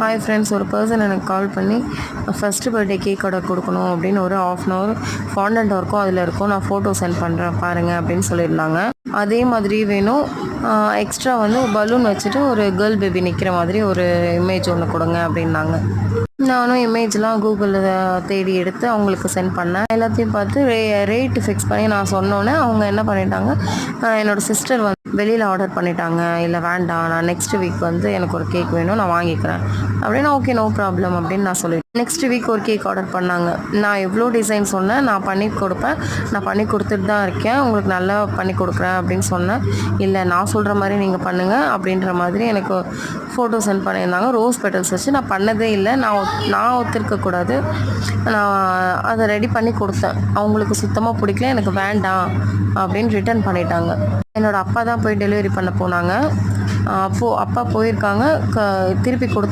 Hi friends, ஒரு person எனக்கு கால் பண்ணி ஃபஸ்ட்டு பர்த்டே கேக் ஆர்டர் கொடுக்கணும் அப்படின்னு ஒரு ½ அன் ஹவர் ஃபாண்டன்ட் ஒர்க்கும் அதில் இருக்கும், நான் ஃபோட்டோ சென்ட் பண்ணுறேன் பாருங்கள் அப்படின்னு சொல்லியிருந்தாங்க. அதே மாதிரி வேணும், எக்ஸ்ட்ரா வந்து பலூன் வச்சுட்டு ஒரு கேர்ள் பேபி நிற்கிற மாதிரி ஒரு இமேஜ் ஒன்று கொடுங்க அப்படின்னாங்க. நானும் இமேஜ்லாம் கூகுளில் தேடி எடுத்து அவங்களுக்கு சென்ட் பண்ணேன். எல்லாத்தையும் பார்த்து ரேட்டு ஃபிக்ஸ் பண்ணி நான் சொன்னோன்னே அவங்க என்ன பண்ணிட்டாங்க, என்னோடய சிஸ்டர் வந்து வெளியில் ஆர்டர் பண்ணிட்டாங்க. இல்லை வேண்டாம், நான் நெக்ஸ்ட் வீக் வந்து எனக்கு ஒரு கேக் வேணும், நான் வாங்கிக்கிறேன் அப்படின்னா ஓகே நோ ப்ராப்ளம் அப்படின்னு நான் சொல்லிட்டேன். நெக்ஸ்ட் வீக் ஒரு கேக் ஆர்டர் பண்ணாங்க. நான் எவ்வளோ டிசைன் சொன்னேன், நான் பண்ணி கொடுப்பேன், நான் பண்ணி கொடுத்துட்டு தான் இருக்கேன், உங்களுக்கு நல்லா பண்ணி கொடுக்குறேன் அப்படின்னு சொன்னேன். இல்லை நான் சொல்கிற மாதிரி நீங்கள் பண்ணுங்கள் அப்படின்ற மாதிரி எனக்கு ஃபோட்டோ சென்ட் பண்ணியிருந்தாங்க. ரோஸ் பெட்டல்ஸ் வச்சு நான் பண்ணதே இல்லை, நான் ஒத்துருக்கக்கூடாது. நான் அதை ரெடி பண்ணி கொடுத்தேன், அவங்களுக்கு சுத்தமாக பிடிக்கல, எனக்கு வேண்டாம் அப்படின்னு ரிட்டர்ன் பண்ணிட்டாங்க. என்னோடய அப்பா தான் போய் டெலிவரி பண்ண போனாங்க. அப்பா போயிருக்காங்க, திருப்பி கொடுத்து